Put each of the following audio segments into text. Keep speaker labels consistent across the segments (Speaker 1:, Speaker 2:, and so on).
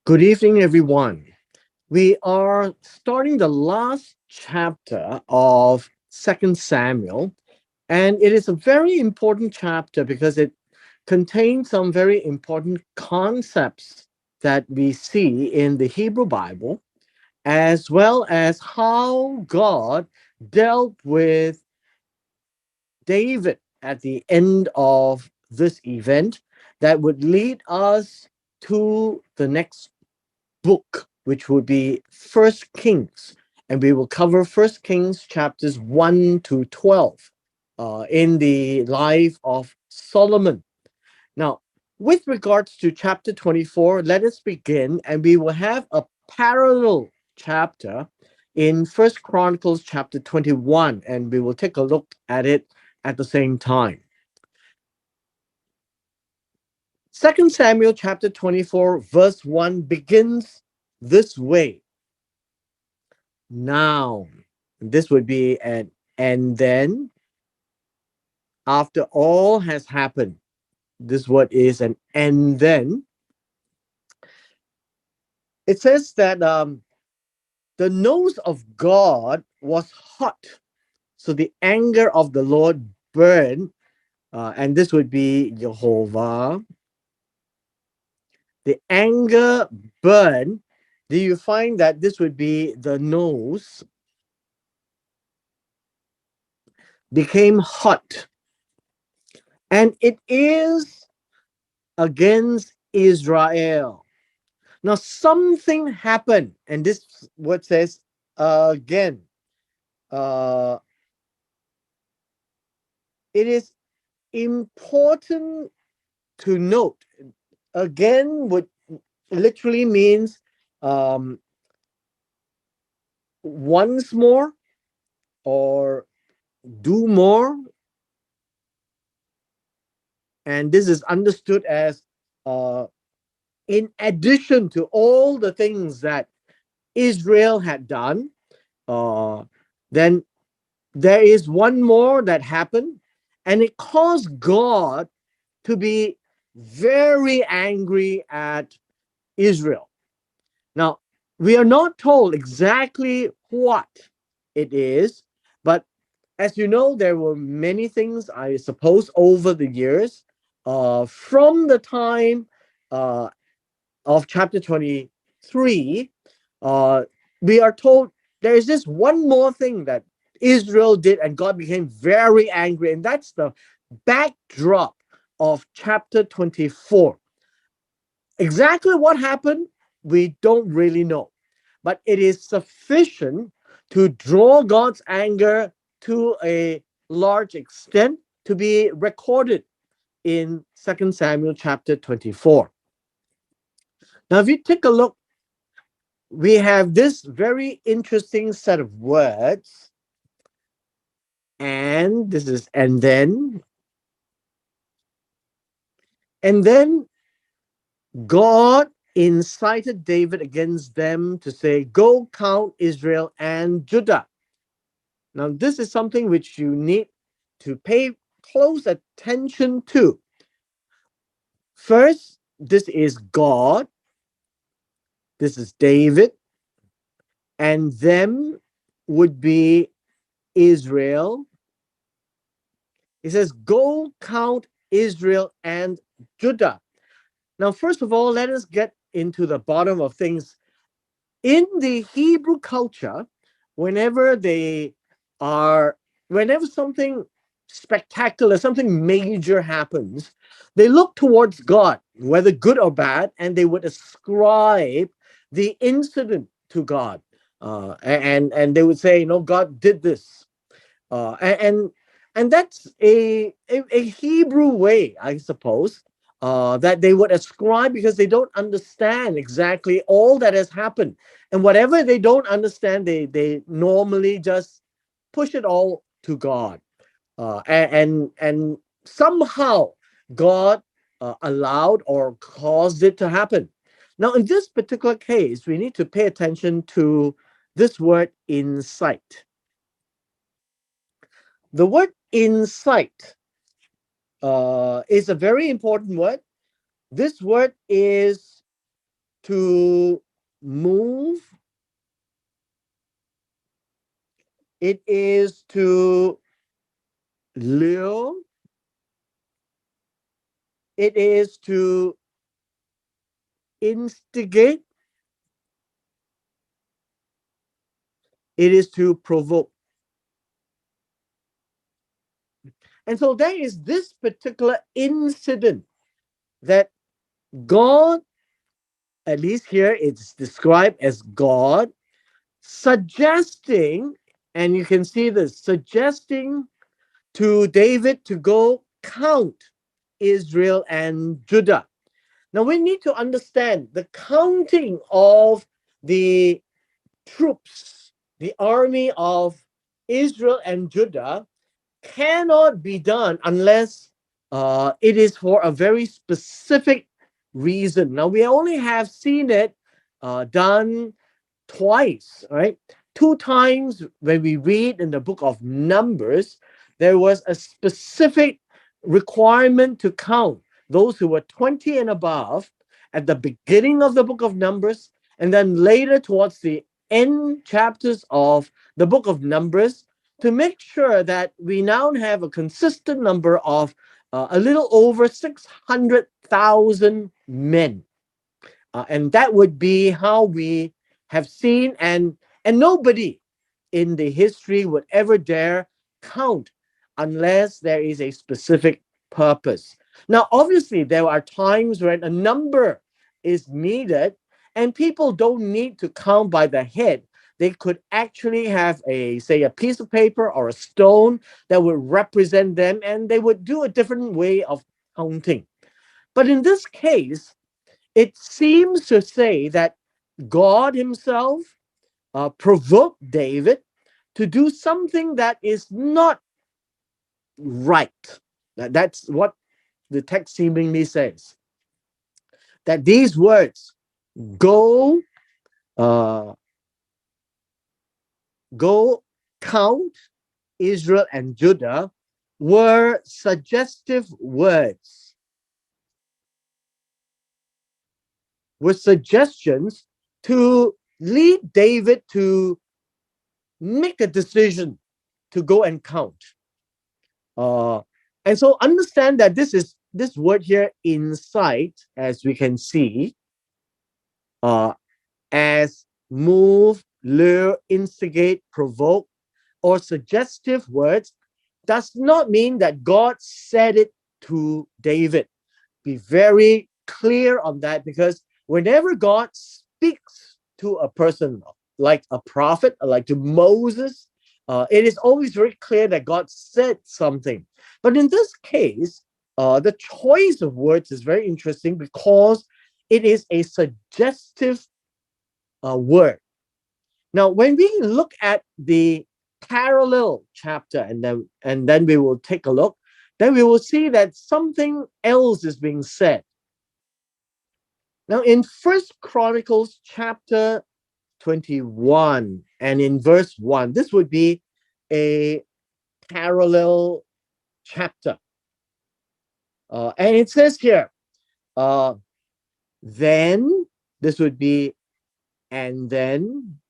Speaker 1: Good evening, everyone. We are starting the last chapter of Second Samuel, and it is a very important chapter because it contains some very important concepts that we see in the Hebrew Bible, as well as how God dealt with David at the end of this event that would lead us to the next book, which would be First Kings, and we will cover First Kings chapters 1 to 12 in the life of Solomon. Now, with regards to chapter 24, let us begin, and we will have a parallel chapter in First Chronicles chapter 21, and we will take a look at it at the same time. Second Samuel chapter 24, verse 1 begins this way. Now, this would be an and then after all has happened. This word is an and then. It says that the nose of God was hot. So the anger of the Lord burned, and this would be Jehovah. The anger burned. Do you find that this would be the nose became hot? And it is against Israel. Now, something happened, and this word says again. Uh, it is important to note. Again, what literally means um, once more or do more, and this is understood as uh, in addition to all the things that Israel had done. Uh, then there is one more that happened, and it caused God to be very angry at Israel. Now, we are not told exactly what it is, but as you know, there were many things, I suppose, over the years, from the time uh, of chapter 23, uh, we are told there is this one more thing that Israel did, and God became very angry. And that's the backdrop of chapter 24. Exactly what happened, we don't really know. But it is sufficient to draw God's anger to a large extent to be recorded in Second Samuel chapter 24. Now, if you take a look, we have this very interesting set of words. And this is, and then God incited David against them to say, go count Israel and Judah. Now, this is something which you need to pay close attention to. First, this is God, this is David, and them would be Israel. He says, go count Israel and Judah. Now, first of all, let us get into the bottom of things. In the Hebrew culture, whenever they are, whenever something spectacular, something major happens, they look towards God, whether good or bad, and they would ascribe the incident to God. And they would say, God did this. And that's a Hebrew way, I suppose, that they would ascribe because they don't understand exactly all that has happened. And whatever they don't understand, they normally just push it all to God. And somehow God allowed or caused it to happen. Now, in this particular case, we need to pay attention to this word insight. The word insight is a very important word. This word is to move, it is to lure, it is to instigate, it is to provoke. And so there is this particular incident that God, at least here it's described as God suggesting, and you can see this, suggesting to David to go count Israel and Judah. Now we need to understand the counting of the troops, the army of Israel and Judah cannot be done unless it is for a very specific reason. Now, we only have seen it done twice, right? Two times when we read in the book of Numbers, there was a specific requirement to count those who were 20 and above at the beginning of the book of Numbers, and then later towards the end chapters of the book of Numbers, to make sure that we now have a consistent number of a little over 600,000 men. And that would be how we have seen, and nobody in the history would ever dare count unless there is a specific purpose. Now, obviously, there are times when a number is needed and people don't need to count by the head. They could actually have a, say, a piece of paper or a stone that would represent them, and they would do a different way of counting. But in this case, it seems to say that God Himself provoked David to do something that is not right. That's what the text seemingly says. That these words, go, uh, go count Israel and Judah, were suggestive words, were suggestions to lead David to make a decision to go and count. Uh, and so understand that this word here, incite, as we can see, uh, as move, lure, instigate, provoke, or suggestive words, does not mean that God said it to David. Be very clear on that, because whenever God speaks to a person, like a prophet, like to Moses, it is always very clear that God said something. But in this case, the choice of words is very interesting because it is a suggestive word. Now, when we look at the parallel chapter, and then we will take a look, then we will see that something else is being said. Now, in First Chronicles chapter 21 and in verse 1, this would be a parallel chapter. And it says here, uh, then, this would be, and then,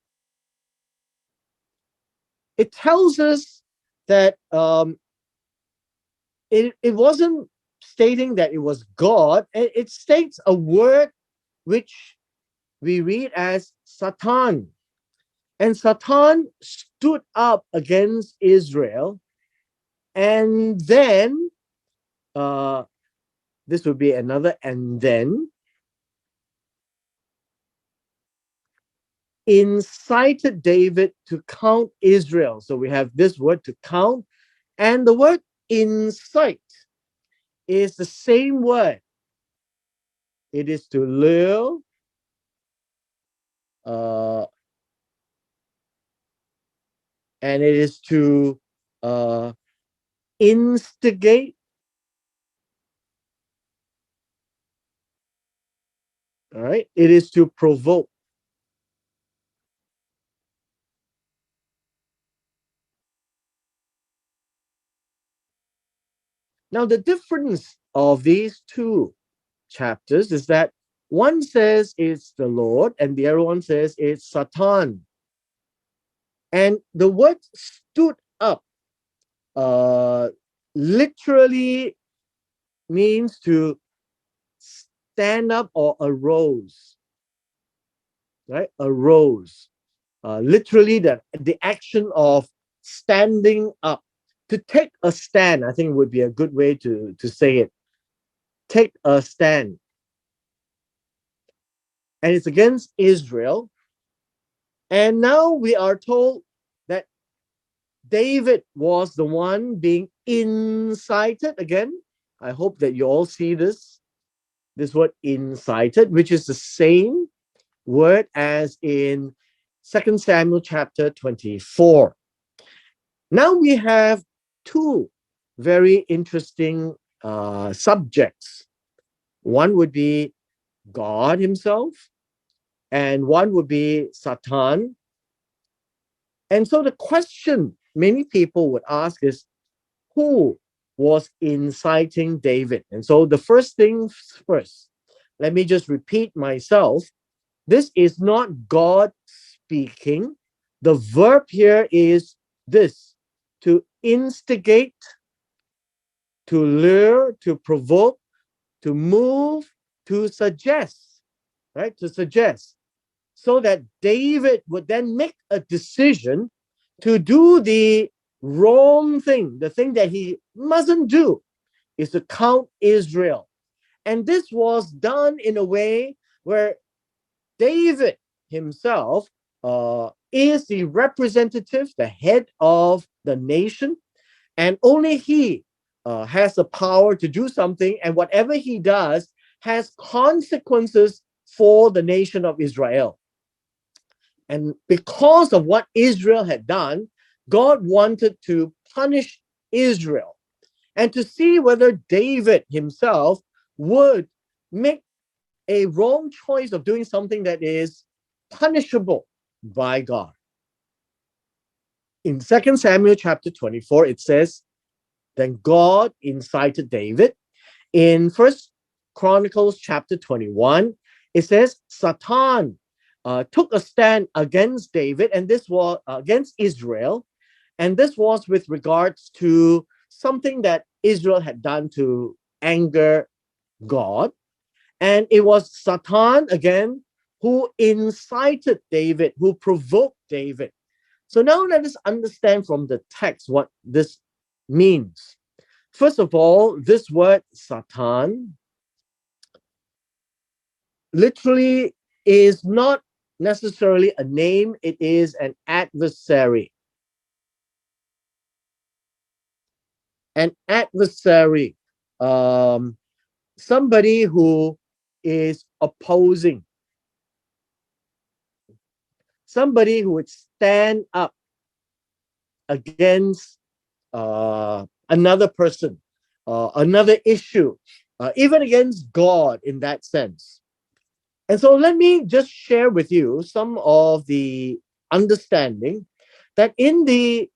Speaker 1: it tells us that it wasn't stating that it was God. It states a word which we read as Satan. And Satan stood up against Israel. And then, uh, this would be another, and then incited David to count Israel. So we have this word to count, and the word incite is the same word. It is to lure, uh, and it is to uh, instigate. All right, it is to provoke. Now, the difference of these two chapters is that One says it's the Lord, and the other one says it's Satan. And the word stood up uh, literally means to stand up or arose, right? Arose. Literally, the action of standing up. To take a stand, I think would be a good way to say it. Take a stand. And it's against Israel. And now we are told that David was the one being incited again. I hope that you all see this word incited, which is the same word as in 2 Samuel chapter 24. Now we have two very interesting subjects. One would be God himself, and one would be Satan. And so the question many people would ask is, who was inciting David? And so the first things first, let me just repeat myself. This is not God speaking. The verb here is this: to instigate, to lure, to provoke, to move, to suggest, right? To suggest. So that David would then make a decision to do the wrong thing, the thing that he mustn't do is to count Israel. And this was done in a way where David himself is the representative, the head of the nation, and only he has the power to do something, and whatever he does has consequences for the nation of Israel. And because of what Israel had done, God wanted to punish Israel and to see whether David himself would make a wrong choice of doing something that is punishable by God. In 2 Samuel chapter 24, it says, then God incited David. In First Chronicles chapter 21, it says Satan took a stand against David, and this was against Israel, and this was with regards to something that Israel had done to anger God. And it was Satan again who incited David, who provoked David. So now let us understand from the text what this means. First of all, this word Satan literally is not necessarily a name, it is an adversary. An adversary, somebody who is opposing, somebody who would stand up against another person, another issue, even against God in that sense. And so let me just share with you some of the understanding that in the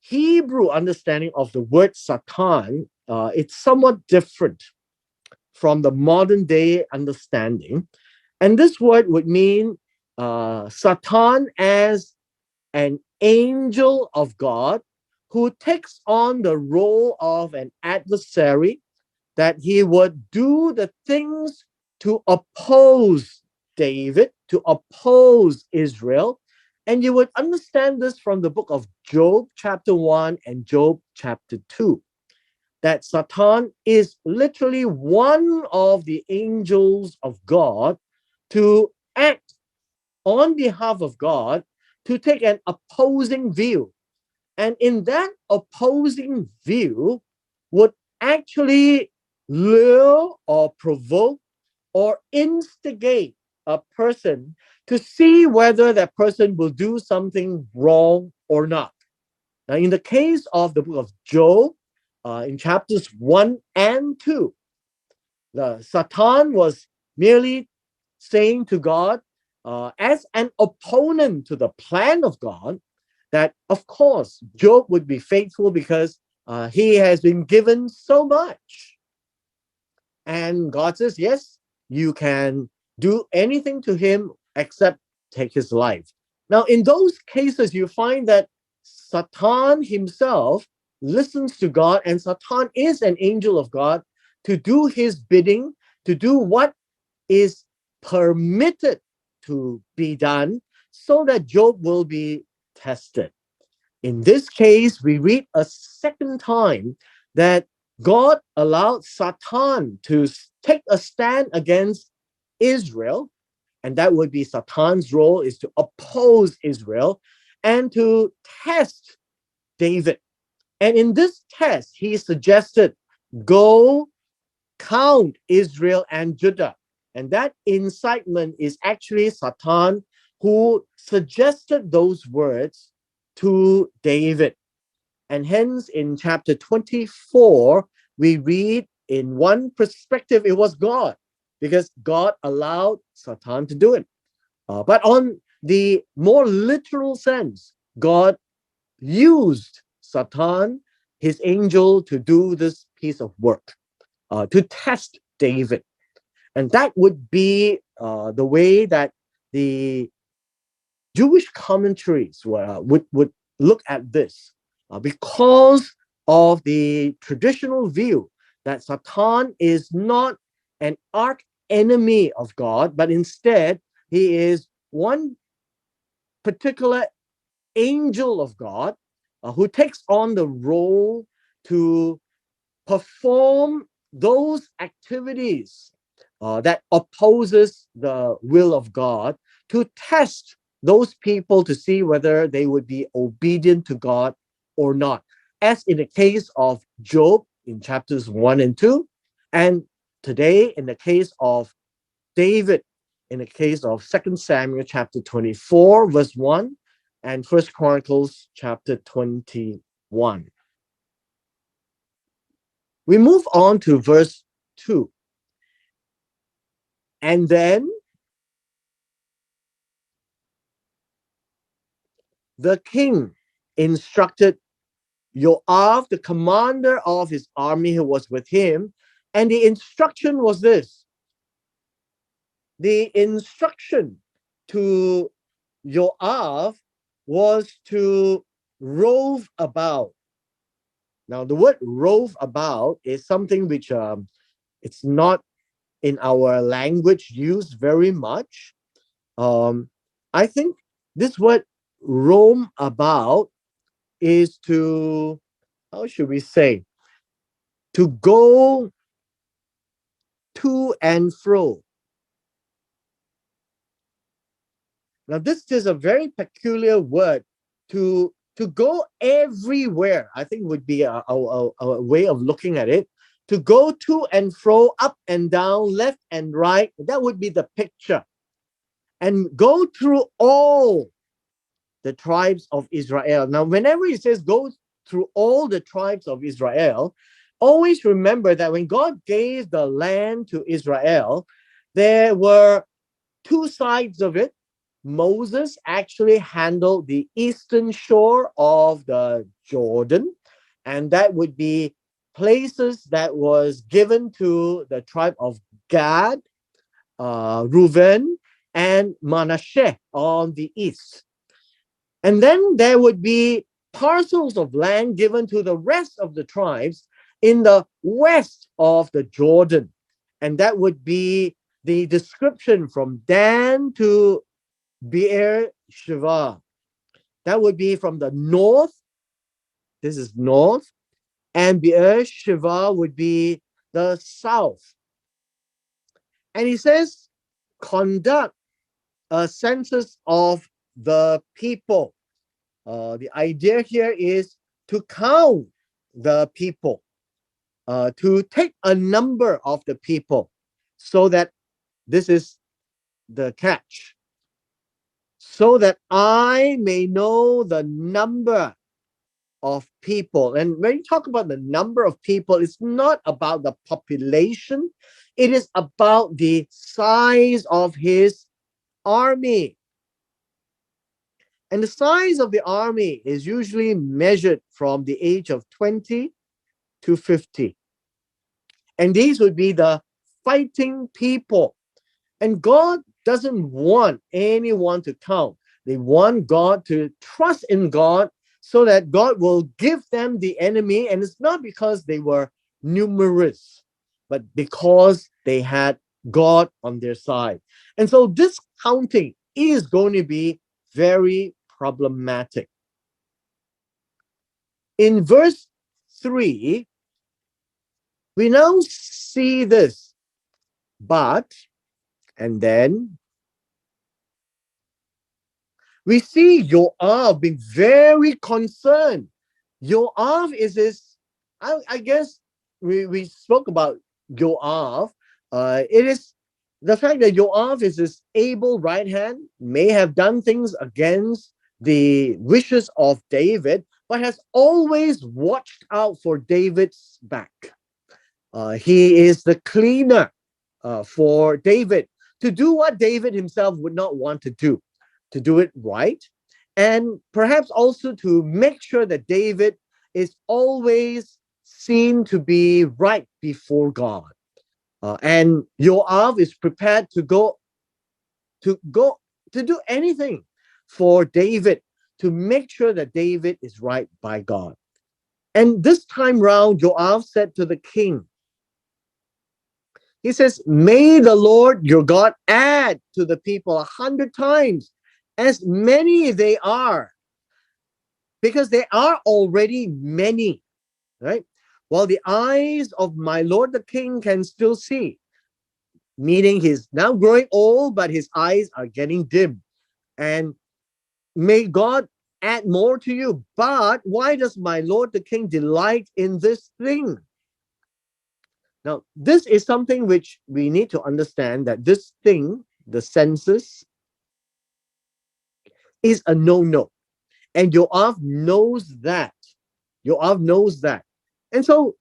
Speaker 1: Hebrew understanding of the word Satan, it's somewhat different from the modern day understanding. And this word would mean Satan as an angel of God who takes on the role of an adversary, that he would do the things to oppose David, to oppose Israel. And you would understand this from the book of Job, chapter 1 and Job, chapter 2, that Satan is literally one of the angels of God to act on behalf of God, to take an opposing view. And in that opposing view would actually lure or provoke or instigate a person to see whether that person will do something wrong or not. Now, in the case of the book of Job, in chapters 1 and 2, the Satan was merely saying to God, as an opponent to the plan of God, that of course Job would be faithful because he has been given so much. And God says, yes, you can do anything to him except take his life. Now, in those cases, you find that Satan himself listens to God, and Satan is an angel of God to do his bidding, to do what is permitted to be done so that Job will be tested. In this case, we read a second time that God allowed Satan to take a stand against Israel, and that would be Satan's role is to oppose Israel and to test David. And in this test, he suggested, go count Israel and Judah. And that incitement is actually Satan who suggested those words to David. And hence, in chapter 24, we read in one perspective, it was God, because God allowed Satan to do it. But on the more literal sense, God used Satan, his angel, to do this piece of work, to test David. And that would be the way that the Jewish commentaries would look at this, because of the traditional view that Satan is not an arch enemy of God, but instead he is one particular angel of God who takes on the role to perform those activities that opposes the will of God, to test those people to see whether they would be obedient to God or not, as in the case of Job in chapters 1 and 2, and today in the case of David in the case of 2 Samuel chapter 24 verse 1 and 1 Chronicles chapter 21. We move on to verse 2. And then the king instructed Joab, the commander of his army who was with him, and the instruction was this. The instruction to Joab was to rove about. Now, the word rove about is something which it's not in our language used very much. I think this word roam about is to, how should we say, to go to and fro. Now, this is a very peculiar word. To go everywhere, I think would be a way of looking at it. To go to and fro, up and down, left and right, that would be the picture. And go through all the tribes of Israel. Now, whenever he says go through all the tribes of Israel, always remember that when God gave the land to Israel, there were two sides of it. Moses actually handled the eastern shore of the Jordan, and that would be places that was given to the tribe of Gad, Reuben, and Manasseh on the east. And then there would be parcels of land given to the rest of the tribes in the west of the Jordan. And that would be the description from Dan to Beer Sheva. That would be from the north. This is north. And Beer Sheva would be the south. And he says, conduct a census of the people. The idea here is to count the people, to take a number of the people, so that this is the catch, so that I may know the number of people. And when you talk about the number of people, it's not about the population, it is about the size of his army. And the size of the army is usually measured from the age of 20 to 50. And these would be the fighting people And God doesn't want anyone to count. They want God to trust in God so that God will give them the enemy. And it's not because they were numerous, but because they had God on their side. And so this counting is going to be very problematic. In verse 3, we now see this, but, and then we see Joab being very concerned. Joab is this, I guess we spoke about Joab. It is the fact that Joab is this able right hand, may have done things against the wishes of David, but has always watched out for David's back. He is the cleaner for David to do what David himself would not want to do it right, and perhaps also to make sure that David is always seen to be right before God. And Joab is prepared to go to do anything for David to make sure that David is right by God. And this time round, Joab said to the king, he says, may the Lord your God add to the people 100 times as many they are, because they are already many, right? While the eyes of my Lord the king can still see, meaning he's now growing old, but his eyes are getting dim. And may God add more to you. But why does my Lord the king delight in this thing? Now, this is something which we need to understand, that this thing, the census, is a no-no. And Joab knows that. Joab knows that. And so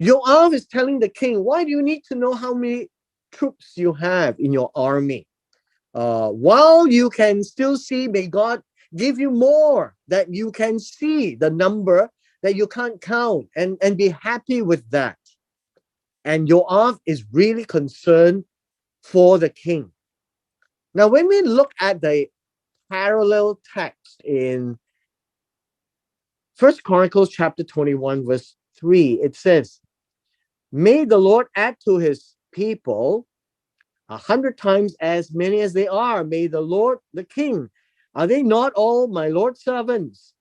Speaker 1: Joab is telling the king, why do you need to know how many troops you have in your army? While you can still see, may God give you more, that you can see the number that you can't count, and be happy with that. And Joab is really concerned for the king. Now, when we look at the parallel text in First Chronicles chapter 21, verse 3, it says, may the Lord add to his people 100 times as many as they are. May the Lord, the king, are they not all my Lord's servants?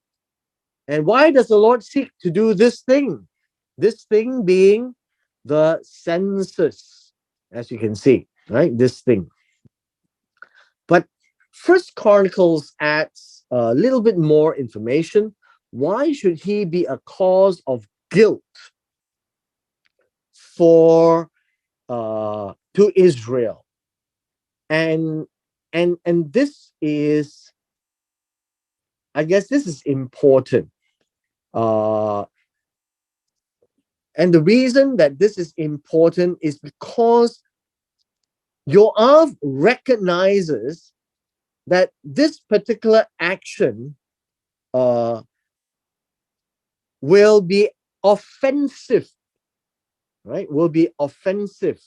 Speaker 1: And why does the Lord seek to do this thing? This thing being the census, as you can see, right? This thing. But First Chronicles adds a little bit more information. Why should he be a cause of guilt for to Israel? And this is, I guess this is important. Uh, and the reason that this is important is because Joab recognizes that this particular action will be offensive, right? Will be offensive.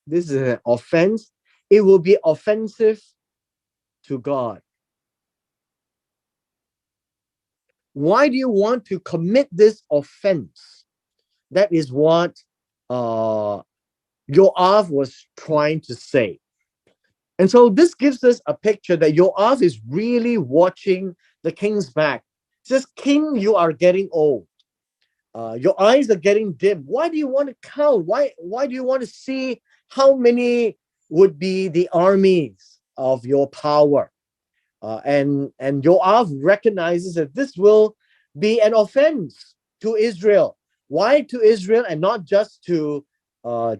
Speaker 1: This is an offense. It will be offensive to God. Why do you want to commit this offense? That is what Joab was trying to say. And so this gives us a picture that Joab is really watching the king's back. He says, King, you are getting old. Your eyes are getting dim. Why do you want to count? Why do you want to see how many would be the armies of your power? And Joab recognizes that this will be an offense to Israel. Why to Israel and not just to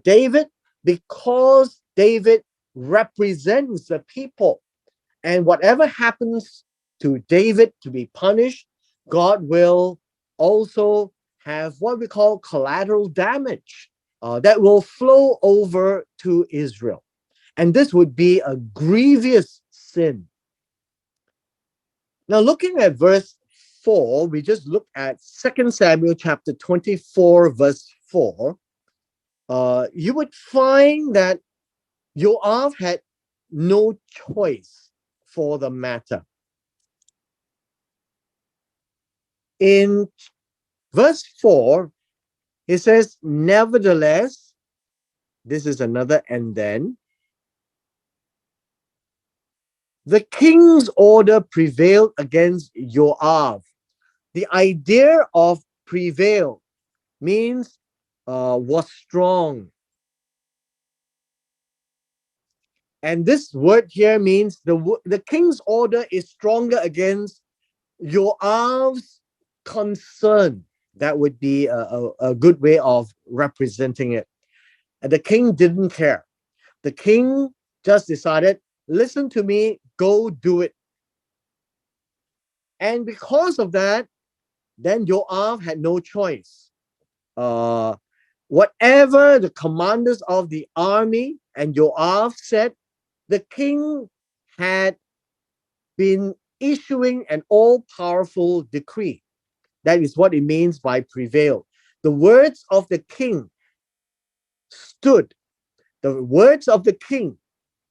Speaker 1: David? Because David represents the people. And whatever happens to David to be punished, God will also have what we call collateral damage that will flow over to Israel. And this would be a grievous sin. Now, looking at verse 4, we just look at 2 Samuel chapter 24, verse 4. You would find that Joab had no choice for the matter. In verse 4, he says, nevertheless, this is another and then, the king's order prevailed against Joab. The idea of prevail means was strong. And this word here means the king's order is stronger against Joab's concern. That would be a good way of representing it. And the king didn't care. The king just decided, listen to me, go do it. And because of that, then Joab had no choice. Uh, Whatever the commanders of the army and Joab said, the king had been issuing an all-powerful decree. That is what it means by prevail. The words of the king stood. The words of the king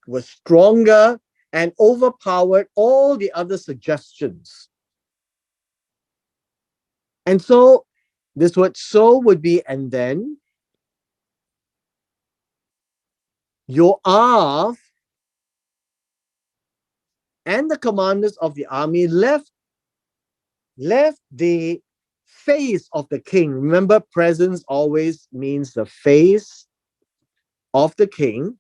Speaker 1: were stronger and overpowered all the other suggestions. And so this word so would be and then. Joab and the commanders of the army left the face of the king. Remember, presence always means the face of the king,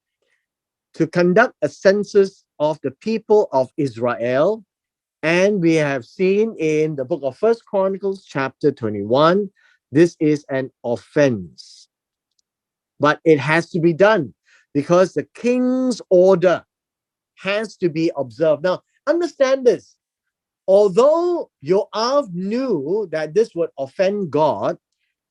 Speaker 1: to conduct a census of the people of Israel. And we have seen in the book of First Chronicles, chapter 21, this is an offense. But it has to be done because the king's order has to be observed. Now, understand this. Although Joab knew that this would offend God,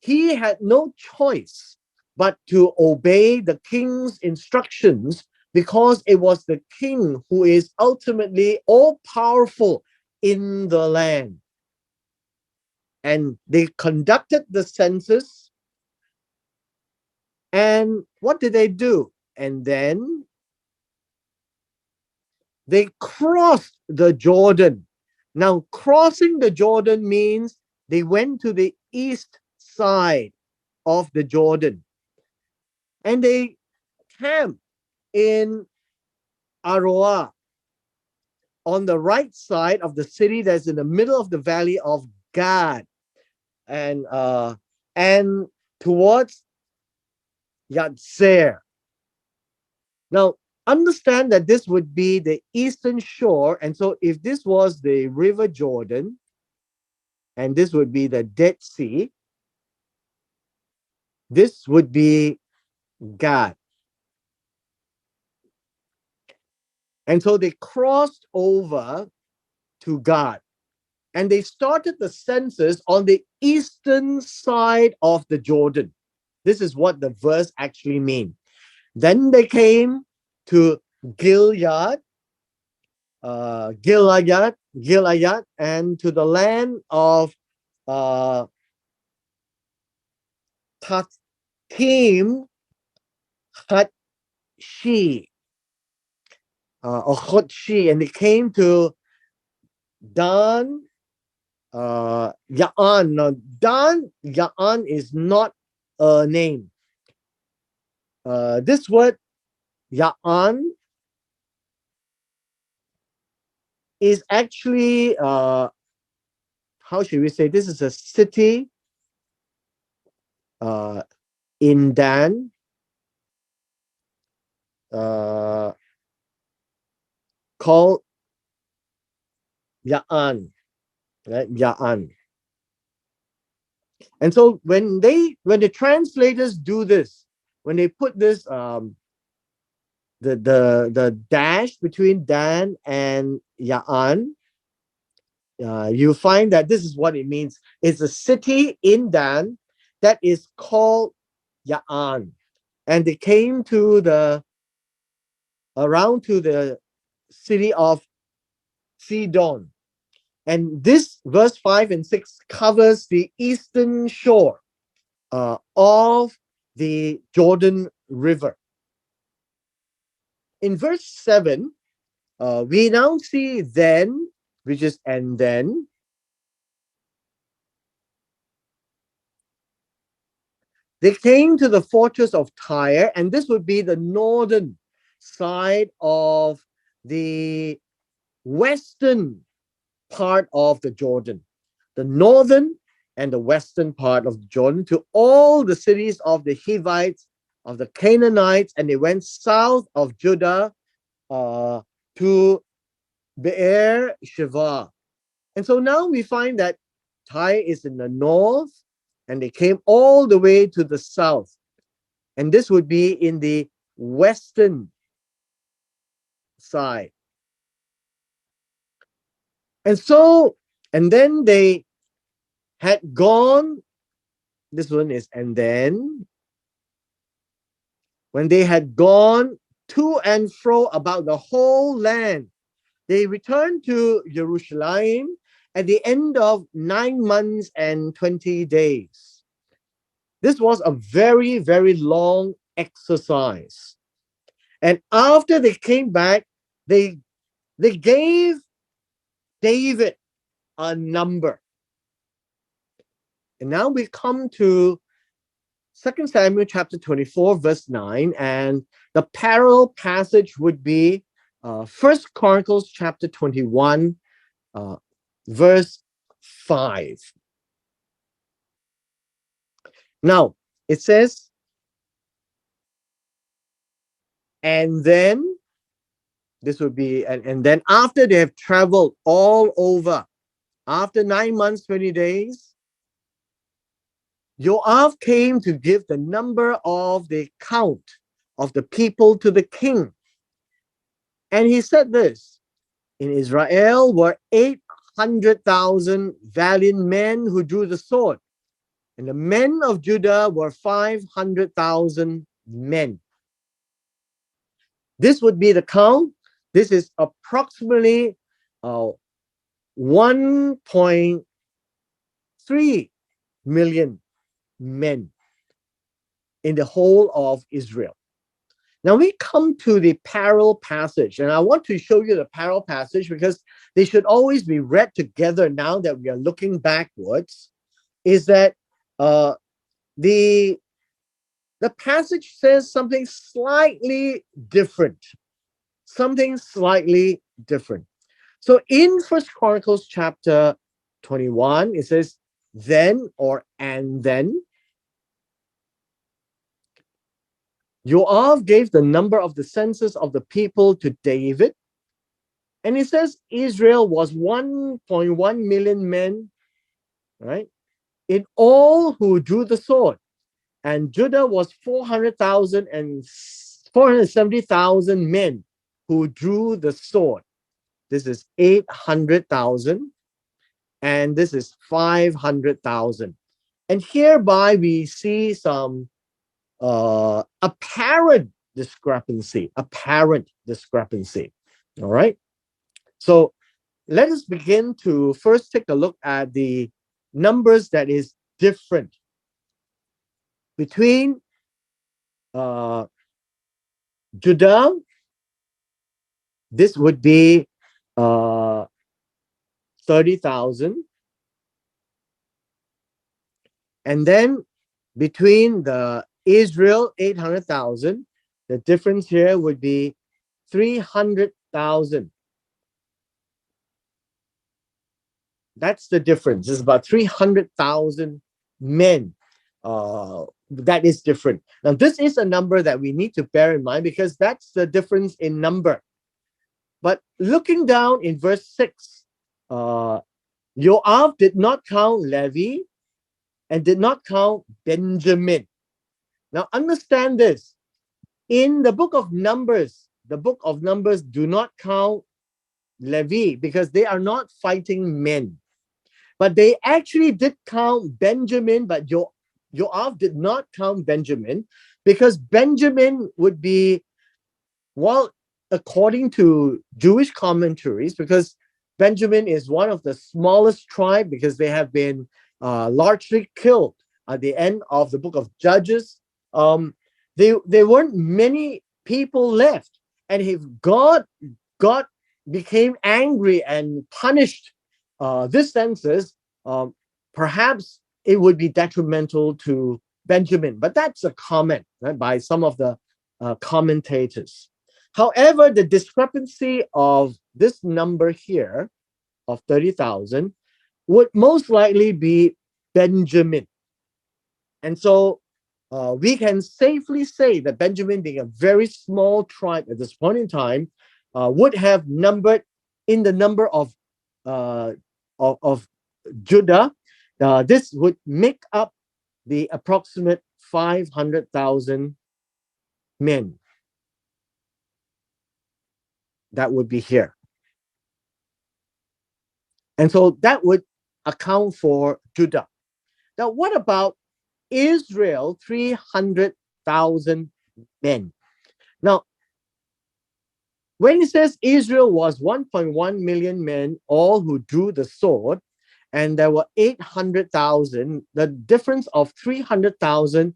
Speaker 1: he had no choice but to obey the king's instructions because it was the king who is ultimately all powerful in the land. And they conducted the census. And what did they do? And then they crossed the Jordan. Now, crossing the Jordan means they went to the east side of the Jordan and they camped in Aroah on the right side of the city that's in the middle of the valley of Gad and towards Yatzer. Now, understand that this would be the eastern shore. And so if this was the River Jordan, and this would be the Dead Sea, this would be Gad. And so they crossed over to Gad. And they started the census on the eastern side of the Jordan. This is what the verse actually means. Then they came to Gilead, Gilead, and to the land of Tatim Hatshi, or Chotshi, and they came to Dan Ya'an. Now, Dan Ya'an is not a name. This word Ya'an is actually, how should we say, this is a city in Dan, called Ya'an, right? Ya'an. And so when the translators do this, when they put this the dash between Dan and Ya'an, you find that this is what it means. It's a city in Dan that is called Ya'an. And they came to around to the city of Sidon. And this verse 5 and 6 covers the eastern shore of the Jordan River. in verse 7, we now see then, which is and then. They came to the fortress of Tyre, and this would be the northern side of the western part of the Jordan, the northern and the western part of Jordan, to all the cities of the Hivites, of the Canaanites, and they went south of Judah to Be'er Sheva. And so now we find that Tyre is in the north, and they came all the way to the south. And this would be in the western side. And so, and then they had gone, this one is, and then when they had gone to and fro about the whole land, they returned to Jerusalem at the end of 9 months and 20 days. This was a very, very long exercise. And after they came back, they gave David a number. And now we come to 2 Samuel chapter 24, verse 9, and the parallel passage would be 1 Chronicles chapter 21, verse 5. Now, it says, and then, this would be, and then after they have traveled all over, after 9 months, 20 days, Joab came to give the number of the count of the people to the king. And he said this, in Israel were 800,000 valiant men who drew the sword, and the men of Judah were 500,000 men. This would be the count. This is approximately 1.3 million men in the whole of Israel. Now we come to the parallel passage, and I want to show you the parallel passage because they should always be read together now that we are looking backwards, is that the passage says something slightly different. Something slightly different. So in First Chronicles chapter 21, it says, then or and then, Joab gave the number of the census of the people to David. And it says Israel was 1.1 million men, right? In all who drew the sword. And Judah was 400,000 and 470,000 men who drew the sword. This is 800,000. And this is 500,000. And hereby we see some apparent discrepancy. All right. So let us begin to first take a look at the numbers that is different between Judah. This would be 30,000. And then between the Israel, 800,000. The difference here would be 300,000. That's the difference. It's about 300,000 men. That is different. Now, this is a number that we need to bear in mind because that's the difference in number. But looking down in verse 6, Joab did not count Levi and did not count Benjamin. Now, understand this. In the book of Numbers do not count Levi because they are not fighting men. But they actually did count Benjamin, but Joab did not count Benjamin because Benjamin would be, well, according to Jewish commentaries, because Benjamin is one of the smallest tribe because they have been largely killed at the end of the book of Judges. There weren't many people left. And if God became angry and punished this census, perhaps it would be detrimental to Benjamin. But that's a comment, right, by some of the commentators. However, the discrepancy of this number here of 30,000 would most likely be Benjamin. And so we can safely say that Benjamin, being a very small tribe at this point in time, would have numbered in the number uh, of Judah. This would make up the approximate 500,000 men that would be here. And so that would account for Judah. Now, what about Israel? 300,000 men. Now, when it says Israel was 1.1 million men, all who drew the sword, and there were 800,000, the difference of 300,000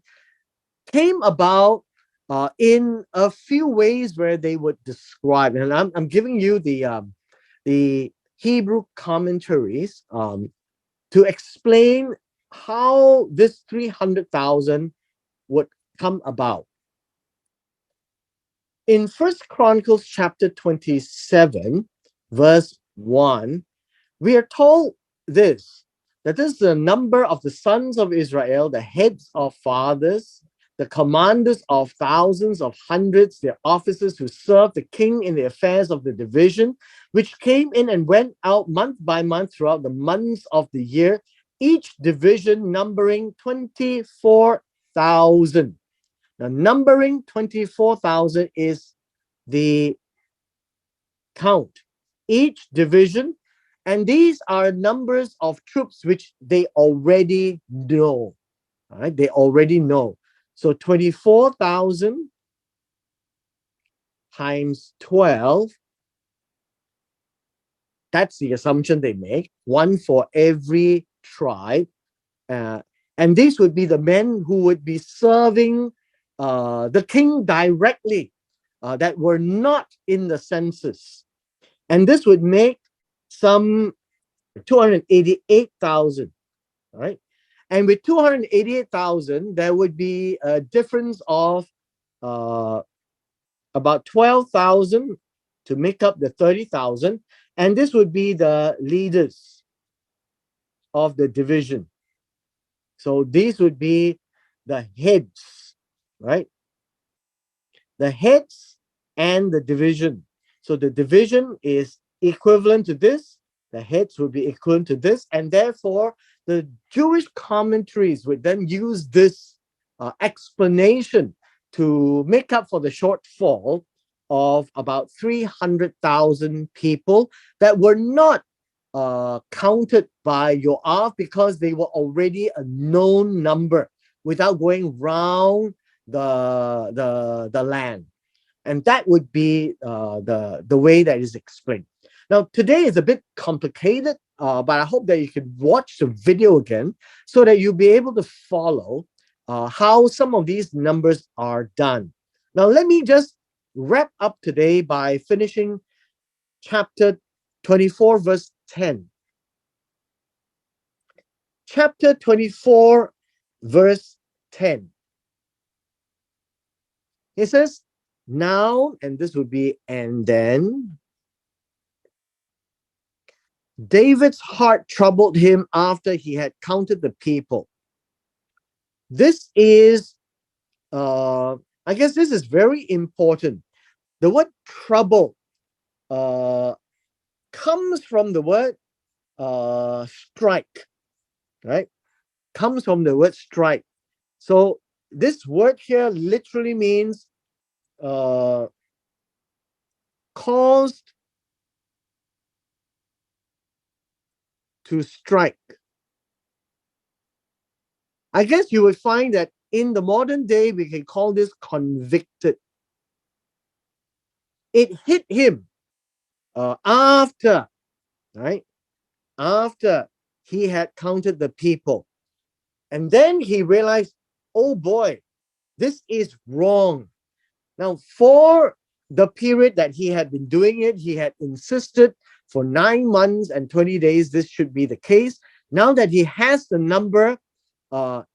Speaker 1: came about in a few ways where they would describe, and I'm giving you the Hebrew commentaries to explain how this 300,000 would come about. In First Chronicles chapter 27, verse 1, we are told this, that this is the number of the sons of Israel, the heads of fathers, the commanders of thousands, of hundreds, their officers who served the king in the affairs of the division, which came in and went out month by month throughout the months of the year, each division numbering 24,000. Now, numbering 24,000 is the count. Each division, and these are numbers of troops which they already know. All right, they already know. So 24,000 times 12, that's the assumption they make, one for every tribe. And these would be the men who would be serving the king directly, that were not in the census. And this would make some 288,000, right? And with 288,000, there would be a difference of about 12,000 to make up the 30,000. And this would be the leaders of the division. So these would be the heads, right? The heads and the division. So the division is equivalent to this, the heads would be equivalent to this, and therefore the Jewish commentaries would then use this explanation to make up for the shortfall of about 300,000 people that were not counted by Yoav because they were already a known number without going round the land. And that would be the way that is explained. Now, today is a bit complicated, but I hope that you can watch the video again so that you'll be able to follow how some of these numbers are done. Now, let me just wrap up today by finishing chapter 24, verse 10. Chapter 24, verse 10. It says, now, and this would be, and then, David's heart troubled him after he had counted the people. This is, I guess this is very important. The word trouble comes from the word strike, right? Comes from the word strike. So this word here literally means caused to strike. I guess you would find that in the modern day, we can call this convicted. It hit him after, right? After he had counted the people. And then he realized, oh boy, this is wrong. Now, for the period that he had been doing it, he had insisted for 9 months and 20 days this should be the case. Now that he has the number,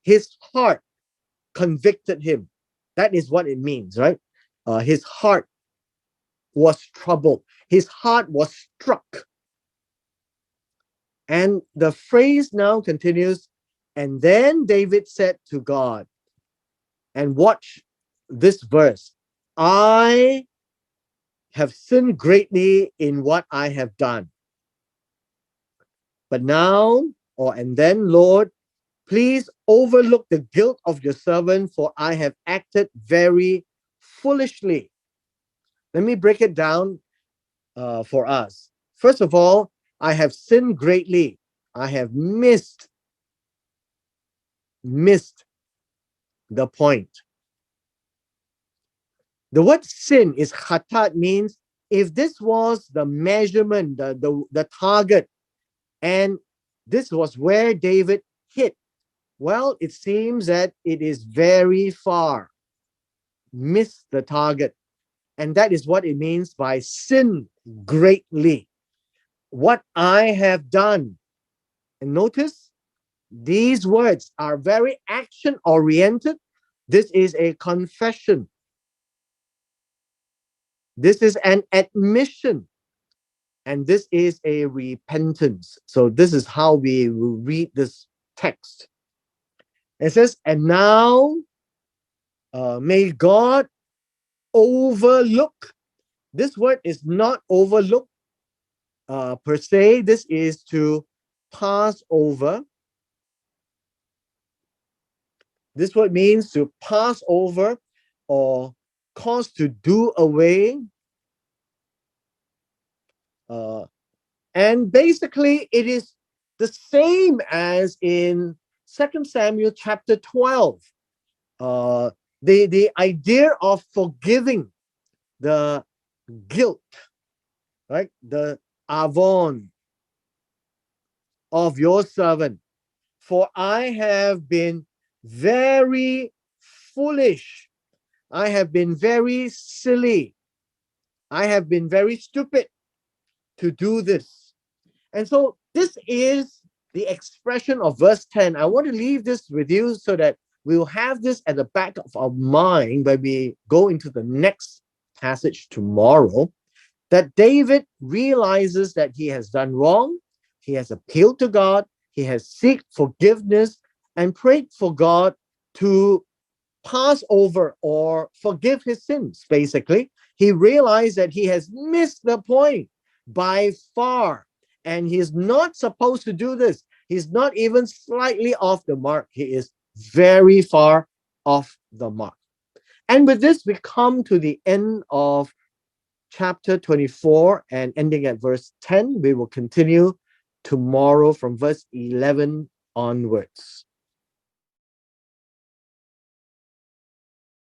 Speaker 1: his heart convicted him. That is what it means, right? His heart was troubled. His heart was struck. And the phrase now continues, and then David said to God, and watch this verse, I have sinned greatly in what I have done. But now, and then, Lord, please overlook the guilt of your servant, for I have acted very foolishly. Let me break it down for us. First of all, I have sinned greatly. I have missed the point. The word sin is khatat, means if this was the measurement, the target, and this was where David hit, well, it seems that it is very far, missed the target. And that is what it means by sin greatly. What I have done. And notice, these words are very action oriented. This is a confession. This is an admission. And this is a repentance. So this is how we will read this text. It says, and now may God overlook. This word is not overlook per se. This is to pass over. This word means to pass over or cause to do away. And basically, it is the same as in 2 Samuel chapter 12. The idea of forgiving the guilt, right? The avon of your servant. For I have been very foolish. I have been very silly. I have been very stupid to do this. And so this is the expression of verse 10. I want to leave this with you so that we'll have this at the back of our mind when we go into the next passage tomorrow, that David realizes that he has done wrong. He has appealed to God. He has sought forgiveness and prayed for God to pass over or forgive his sins, basically. He realized that he has missed the point by far, and he is not supposed to do this. He's not even slightly off the mark. He is very far off the mark. And with this, we come to the end of chapter 24 and ending at verse 10. We will continue tomorrow from verse 11 onwards.